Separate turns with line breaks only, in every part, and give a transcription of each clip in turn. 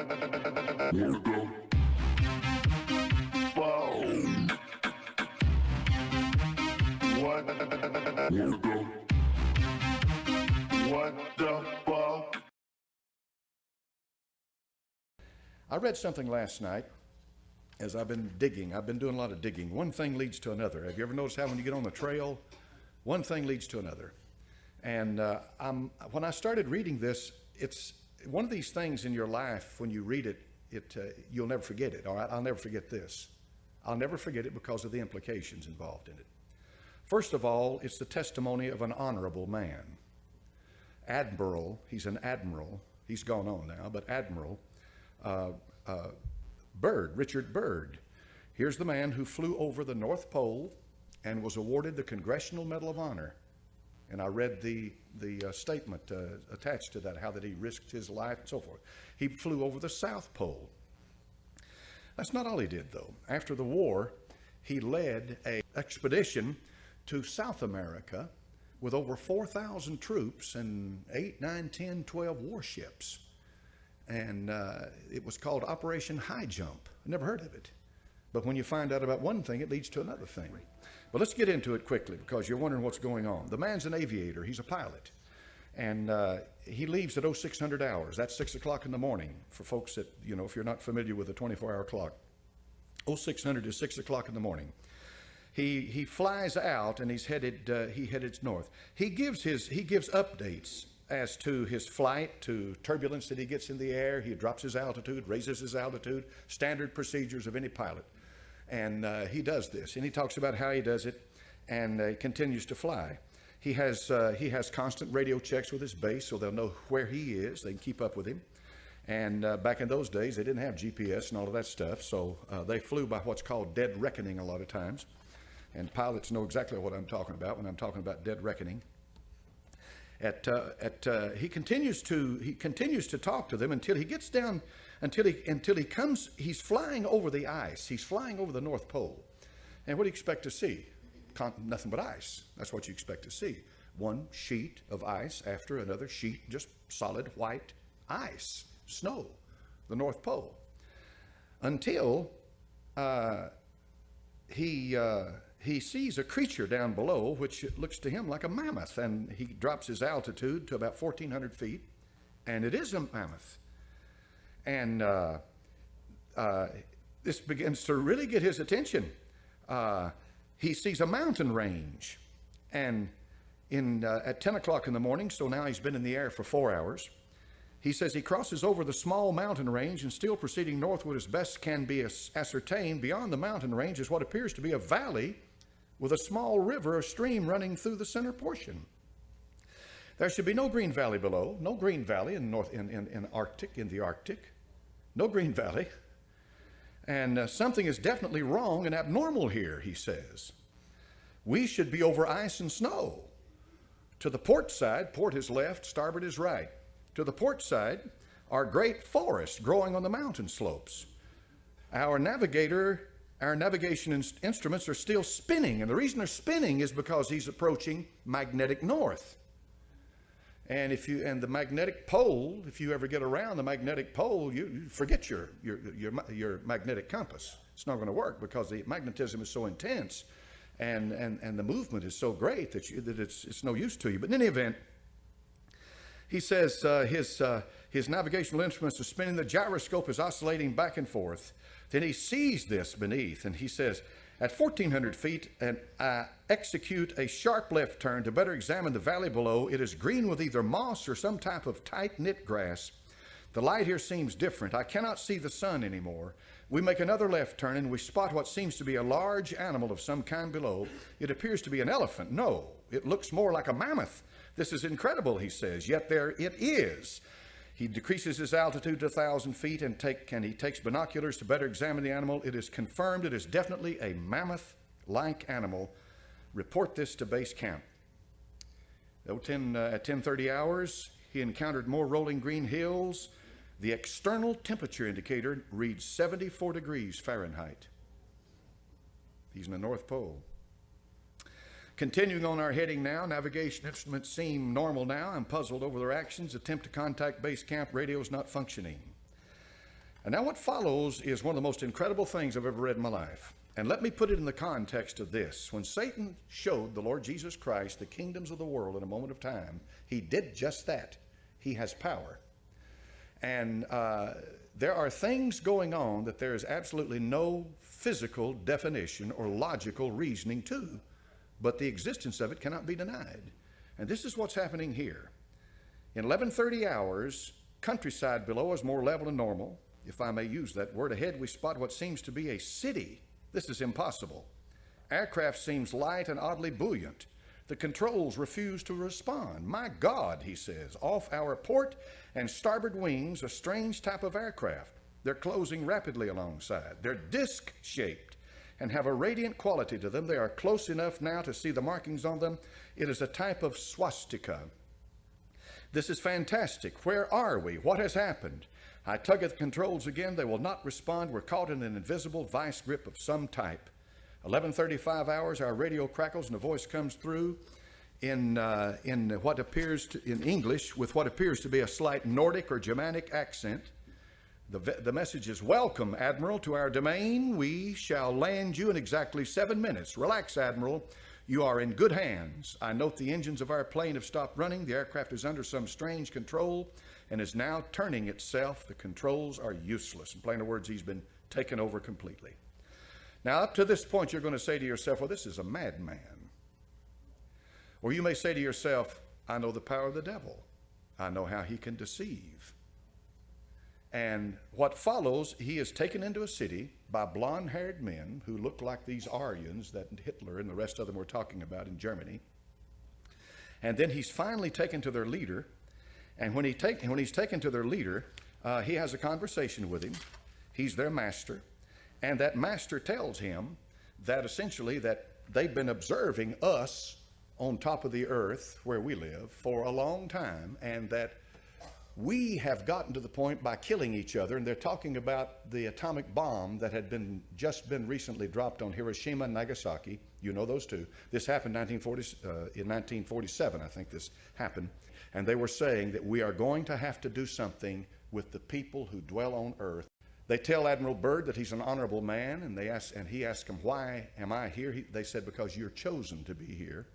Wanna go? Whoa. What? Wanna go? What the fuck?
I read something last night as I've been digging. I've been doing a lot of digging. One thing leads to another. Have you ever noticed how when you get on the trail, one thing leads to another? And when I started reading this, it's one of these things in your life, when you read it, you'll never forget it. All right, I'll never forget this. I'll never forget it because of the implications involved in it. First of all, it's the testimony of an honorable man. Admiral, he's an admiral. He's gone on now, but Admiral Byrd, Richard Byrd. Here's the man who flew over the North Pole and was awarded the Congressional Medal of Honor. And I read the statement attached to that, how that he risked his life and so forth. He flew over the South Pole. That's not all he did, though. After the war, he led an expedition to South America with over 4,000 troops and 8, 9, 10, 12 warships. And it was called Operation High Jump. I never heard of it. But when you find out about one thing, it leads to another thing. But let's get into it quickly because you're wondering what's going on. The man's an aviator. He's a pilot. And he leaves at 0600 hours. That's 6 o'clock in the morning for folks that, you know, if you're not familiar with the 24-hour clock. 0600 is 6 o'clock in the morning. He flies out and he headed north. He gives updates as to his flight, to turbulence that he gets in the air. He drops his altitude, raises his altitude, standard procedures of any pilot. And he does this, and he talks about how he does it, and continues to fly. He has constant radio checks with his base, so they'll know where he is. They can keep up with him. And back in those days, they didn't have GPS and all of that stuff, so they flew by what's called dead reckoning a lot of times. And pilots know exactly what I'm talking about when I'm talking about dead reckoning. He continues to talk to them until he gets down, until he comes. He's flying over the ice. He's flying over the North Pole. And what do you expect to see? Nothing but ice. That's what you expect to see. One sheet of ice after another sheet, just solid white ice, snow, the North Pole. Until he sees a creature down below, which looks to him like a mammoth, and he drops his altitude to about 1,400 feet, and it is a mammoth. And this begins to really get his attention. He sees a mountain range, and at 10 o'clock in the morning, so now he's been in the air for 4 hours, he says he crosses over the small mountain range, and still proceeding northward as best can be ascertained, beyond the mountain range is what appears to be a valley with a small river or stream running through the center portion. There should be no green valley below, no green valley in the Arctic, no green valley. And something is definitely wrong and abnormal here, he says. We should be over ice and snow. To the port side, port is left, starboard is right. To the port side are great forests growing on the mountain slopes. Our navigation instruments are still spinning, and the reason they're spinning is because he's approaching magnetic north. And the magnetic pole, if you ever get around the magnetic pole, you forget your magnetic compass. It's not going to work because the magnetism is so intense, and the movement is so great that it's no use to you. But in any event, he says his navigational instruments are spinning. The gyroscope is oscillating back and forth. Then he sees this beneath, and he says, at 1,400 feet, and I execute a sharp left turn to better examine the valley below. It is green with either moss or some type of tight-knit grass. The light here seems different. I cannot see the sun anymore. We make another left turn, and we spot what seems to be a large animal of some kind below. It appears to be an elephant. No, it looks more like a mammoth. This is incredible, he says, yet there it is. He decreases his altitude to 1,000 feet and he takes binoculars to better examine the animal. It is confirmed it is definitely a mammoth-like animal. Report this to base camp. At 10:30 hours, he encountered more rolling green hills. The external temperature indicator reads 74 degrees Fahrenheit. He's in the North Pole. Continuing on our heading now, navigation instruments seem normal now. I'm puzzled over their actions. Attempt to contact base camp, radio's not functioning. And now what follows is one of the most incredible things I've ever read in my life. And let me put it in the context of this. When Satan showed the Lord Jesus Christ the kingdoms of the world in a moment of time, he did just that. He has power. And there are things going on that there is absolutely no physical definition or logical reasoning to, but the existence of it cannot be denied. And this is what's happening here. In 11:30 hours, countryside below is more level and normal. If I may use that word, ahead we spot what seems to be a city. This is impossible. Aircraft seems light and oddly buoyant. The controls refuse to respond. My God, he says, off our port and starboard wings, a strange type of aircraft. They're closing rapidly alongside. They're disc-shaped and have a radiant quality to them. They are close enough now to see the markings on them. It is a type of swastika. This is fantastic. Where are we? What has happened? I tug at the controls again. They will not respond. We're caught in an invisible vice grip of some type. 11:35 hours, our radio crackles and a voice comes through in what appears to, in English, with what appears to be a slight Nordic or Germanic accent. The message is, "Welcome, Admiral, to our domain. We shall land you in exactly 7 minutes. Relax, Admiral. You are in good hands. I note the engines of our plane have stopped running. The aircraft is under some strange control and is now turning itself. The controls are useless." In plainer words, he's been taken over completely. Now, up to this point, you're going to say to yourself, well, this is a madman. Or you may say to yourself, I know the power of the devil. I know how he can deceive. And what follows, he is taken into a city by blonde-haired men who look like these Aryans that Hitler and the rest of them were talking about in Germany. And then he's finally taken to their leader. And when he's taken to their leader, he has a conversation with him. He's their master. And that master tells him that essentially that they've been observing us on top of the earth where we live for a long time, and that we have gotten to the point by killing each other. And they're talking about the atomic bomb that had just been recently dropped on Hiroshima and Nagasaki. You know those two. This happened in 1947, I think this happened. And they were saying that we are going to have to do something with the people who dwell on earth. They tell Admiral Byrd that he's an honorable man, and he asks him, "Why am I here?" They said, "Because you're chosen to be here.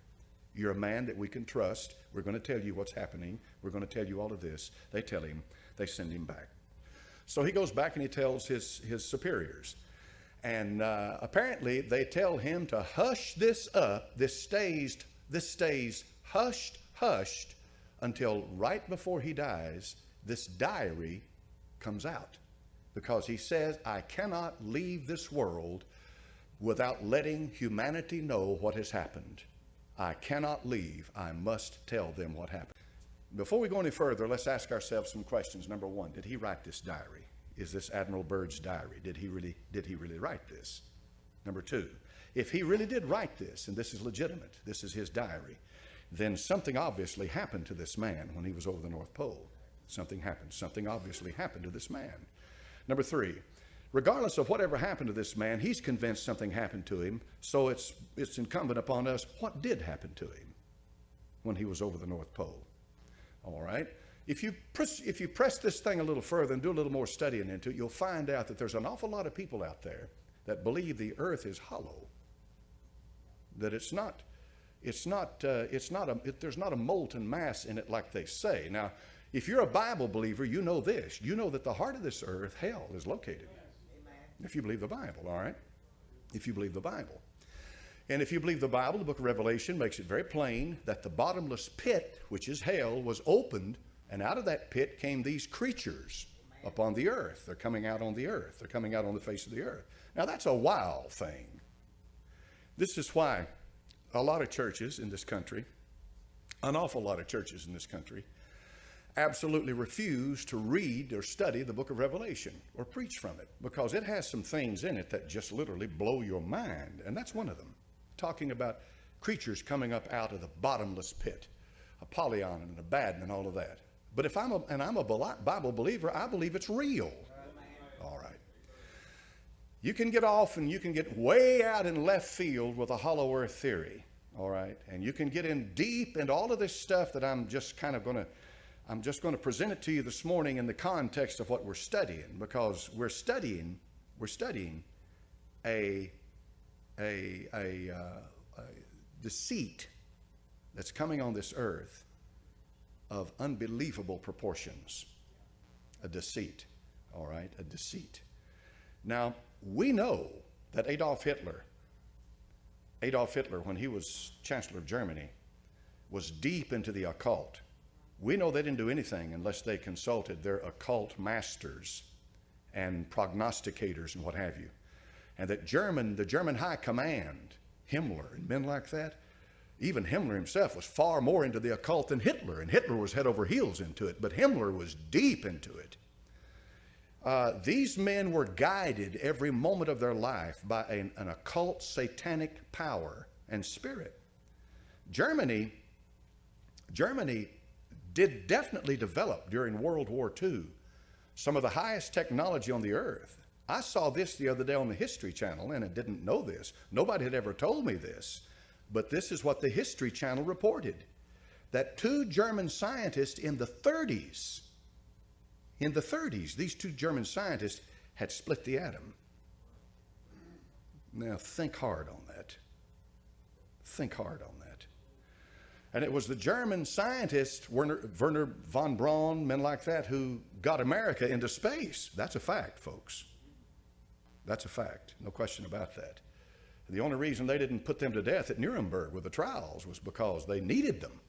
You're a man that we can trust. We're going to tell you what's happening. We're going to tell you all of this." They tell him. They send him back. So he goes back and he tells his superiors. And apparently they tell him to hush this up. This stays hushed until right before he dies, this diary comes out. Because he says, I cannot leave this world without letting humanity know what has happened. I cannot leave. I must tell them what happened. Before we go any further, let's ask ourselves some questions. Number one, did he write this diary? Is this Admiral Byrd's diary? Did he really write this? Number two, if he really did write this, and this is legitimate, this is his diary, then something obviously happened to this man when he was over the North Pole. Something happened. Something obviously happened to this man. Number three, regardless of whatever happened to this man, he's convinced something happened to him, so it's incumbent upon us, what did happen to him when he was over the North Pole? All right? If you press this thing a little further and do a little more studying into it, you'll find out that there's an awful lot of people out there that believe the earth is hollow, that there's not a molten mass in it like they say. Now, if you're a Bible believer, you know this. You know that the heart of this earth, hell, is located. Amen. If you believe the Bible, all right? If you believe the Bible. And if you believe the Bible, the book of Revelation makes it very plain that the bottomless pit, which is hell, was opened, and out of that pit came these creatures upon the earth. They're coming out on the earth. They're coming out on the face of the earth. Now, that's a wild thing. This is why a lot of churches in this country, an awful lot of churches in this country, absolutely refuse to read or study the book of Revelation or preach from it, because it has some things in it that just literally blow your mind. And that's one of them, talking about creatures coming up out of the bottomless pit, Apollyon and Abaddon and all of that. But if I'm a Bible believer, I believe it's real. All right. You can get off and you can get way out in left field with a hollow earth theory. All right. And you can get in deep into all of this stuff that I'm just kind of going to I'm just going to present it to you this morning in the context of what we're studying, because we're studying a deceit that's coming on this earth of unbelievable proportions. A deceit, all right, a deceit. Now, we know that Adolf Hitler, when he was Chancellor of Germany, was deep into the occult. We know they didn't do anything unless they consulted their occult masters and prognosticators and what have you. And that the German high command, Himmler and men like that, even Himmler himself was far more into the occult than Hitler, and Hitler was head over heels into it, but Himmler was deep into it. These men were guided every moment of their life by an occult satanic power and spirit. Germany did definitely develop during World War II some of the highest technology on the earth. I saw this the other day on the History Channel, and I didn't know this. Nobody had ever told me this, but this is what the History Channel reported, that two German scientists in the 30s, these two German scientists had split the atom. Now think hard on that. Think hard on that. And it was the German scientists, Werner von Braun, men like that, who got America into space. That's a fact, folks. That's a fact. No question about that. The only reason they didn't put them to death at Nuremberg with the trials was because they needed them.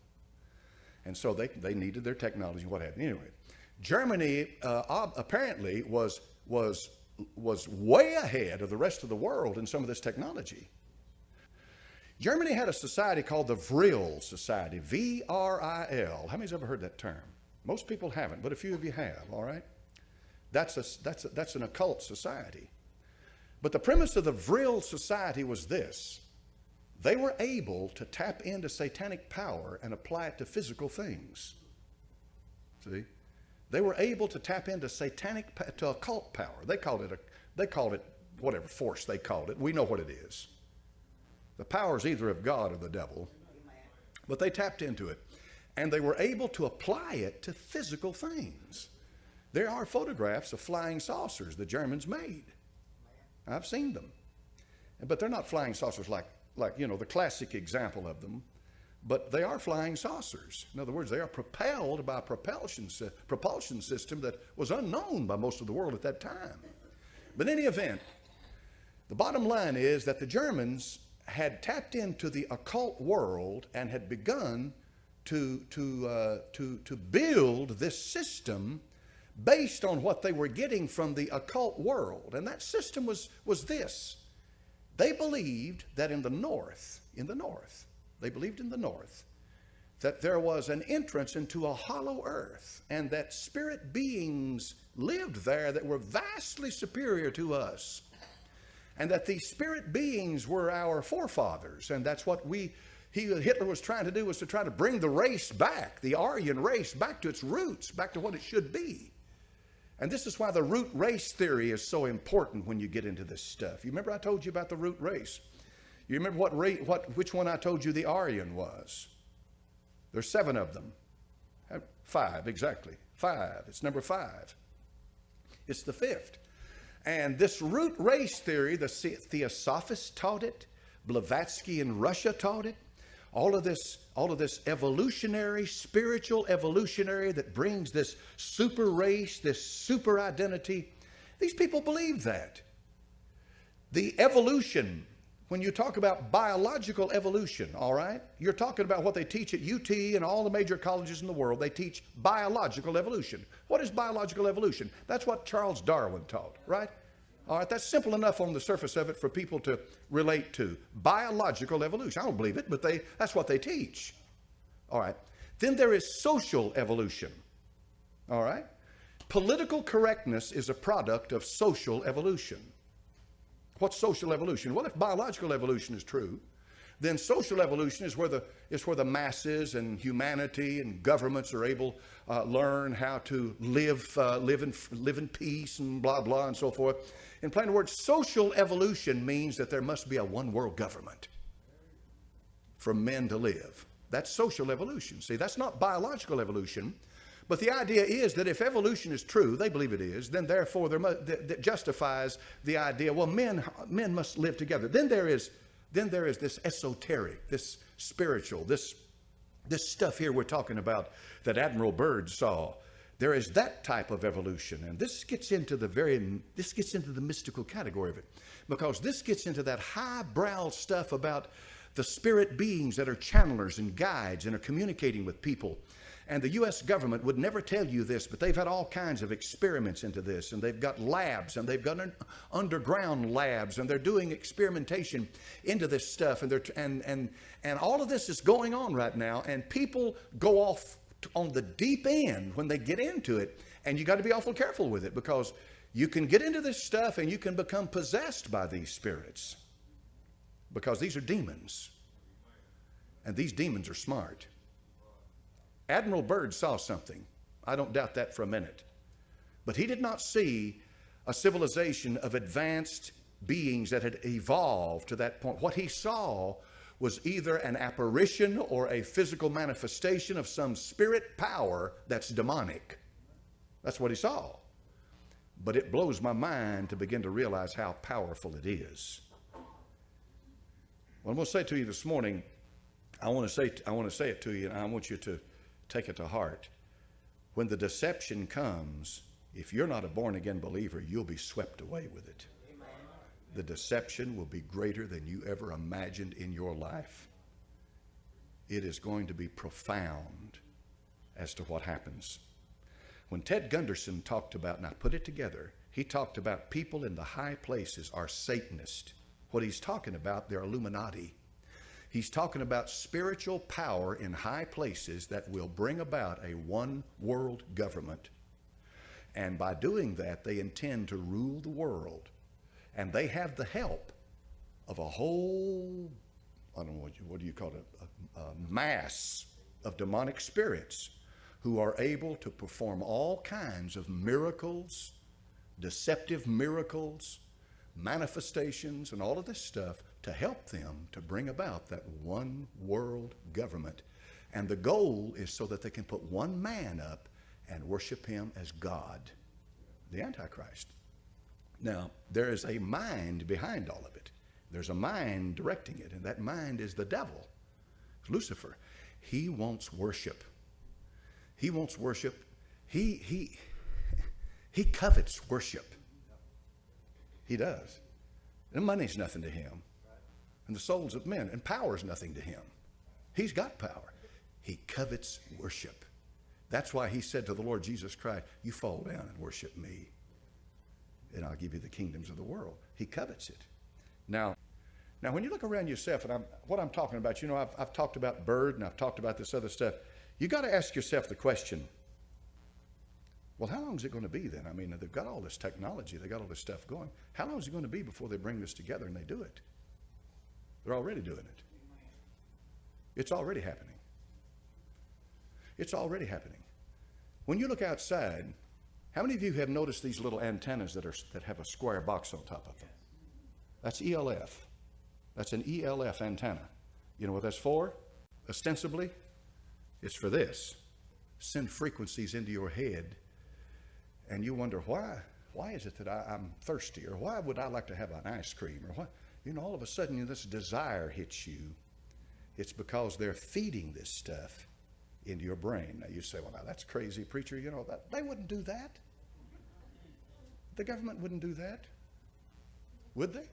And so they needed their technology and what have you. Anyway, Germany apparently was way ahead of the rest of the world in some of this technology. Germany had a society called the Vril Society, V-R-I-L. How many's ever heard that term? Most people haven't, but a few of you have, all right? That's an occult society. But the premise of the Vril Society was this: they were able to tap into satanic power and apply it to physical things. See? They were able to tap into to occult power. They called it whatever force they called it. We know what it is. The power is either of God or the devil. But they tapped into it. And they were able to apply it to physical things. There are photographs of flying saucers the Germans made. I've seen them. But they're not flying saucers like the classic example of them. But they are flying saucers. In other words, they are propelled by a propulsion system that was unknown by most of the world at that time. But in any event, the bottom line is that the Germans had tapped into the occult world and had begun to build this system based on what they were getting from the occult world. And that system was this. They believed that in the north, that there was an entrance into a hollow earth, and that spirit beings lived there that were vastly superior to us. And that these spirit beings were our forefathers. And that's what Hitler was trying to do, was to try to bring the race back, the Aryan race, back to its roots, back to what it should be. And this is why the root race theory is so important when you get into this stuff. You remember I told you about the root race? You remember which one I told you the Aryan was? There's 7 of them. 5, exactly. 5. It's number 5. It's the 5th. And this root race theory, the Theosophists taught it. Blavatsky in Russia taught it. All of this evolutionary, spiritual evolutionary that brings this super race, this super identity. These people believe that. The evolution, when you talk about biological evolution, all right, you're talking about what they teach at UT and all the major colleges in the world. They teach biological evolution. What is biological evolution? That's what Charles Darwin taught, right? All right, that's simple enough on the surface of it for people to relate to. Biological evolution. I don't believe it, but that's what they teach. All right. Then there is social evolution. All right. Political correctness is a product of social evolution. What's social evolution? Well, if biological evolution is true, then social evolution is where the masses and humanity and governments are able learn how to live in peace and blah blah and so forth. In plain words, social evolution means that there must be a one world government for men to live. That's social evolution. See, that's not biological evolution. But the idea is that if evolution is true, they believe it is, then therefore that justifies the idea, well, men must live together. Then there is this esoteric, this spiritual, this stuff here we're talking about that Admiral Byrd saw. There is that type of evolution, and this gets into the mystical category of it, because this gets into that highbrow stuff about the spirit beings that are channelers and guides and are communicating with people. And the U.S. government would never tell you this, but they've had all kinds of experiments into this, and they've got labs, and they've got underground labs, and they're doing experimentation into this stuff, and all of this is going on right now, and people go off on the deep end when they get into it, and you got to be awful careful with it, because you can get into this stuff and you can become possessed by these spirits, because these are demons, and these demons are smart. Admiral Byrd saw something. I don't doubt that for a minute. But he did not see a civilization of advanced beings that had evolved to that point. What he saw was either an apparition or a physical manifestation of some spirit power that's demonic. That's what he saw. But it blows my mind to begin to realize how powerful it is. What I'm going to say to you this morning, I want to say it to you, and I want you to take it to heart. When the deception comes, if you're not a born-again believer, you'll be swept away with it. The deception will be greater than you ever imagined in your life. It is going to be profound as to what happens. When Ted Gunderson talked about, and I put it together, he talked about people in the high places are Satanists. What he's talking about, they're Illuminati. He's talking about spiritual power in high places that will bring about a one world government. And by doing that, they intend to rule the world. And they have the help of a whole, I don't know, what do you call it, a mass of demonic spirits who are able to perform all kinds of miracles, deceptive miracles, manifestations, and all of this stuff to help them to bring about that one world government. And the goal is so that they can put one man up and worship him as God, the Antichrist. Now, there is a mind behind all of it. There's a mind directing it, and that mind is the devil, Lucifer. He wants worship. He wants worship. He covets worship. He does. And money's nothing to him. And the souls of men, and power's nothing to him. He's got power. He covets worship. That's why he said to the Lord Jesus Christ, you fall down and worship me, and I'll give you the kingdoms of the world. He covets it. Now when you look around yourself, and what I'm talking about, I've talked about Byrd, and I've talked about this other stuff. You got to ask yourself the question, well, how long is it going to be then? I mean, they've got all this technology. They got all this stuff going. How long is it going to be before they bring this together and they do it? They're already doing it. It's already happening. It's already happening. When you look outside, how many of you have noticed these little antennas that have a square box on top of them? That's ELF. That's an ELF antenna. You know what that's for? Ostensibly, it's for this. Send frequencies into your head, and you wonder, why is it that I'm thirsty? Or why would I like to have an ice cream? Or what? All of a sudden, this desire hits you. It's because they're feeding this stuff into your brain. Now you say, well, now that's crazy, preacher. They wouldn't do that. The government wouldn't do that. Would they?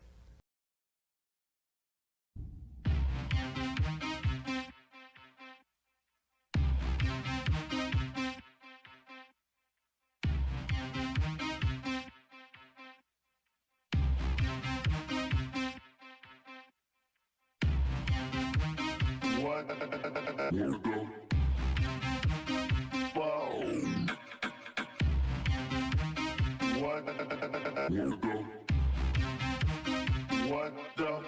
What the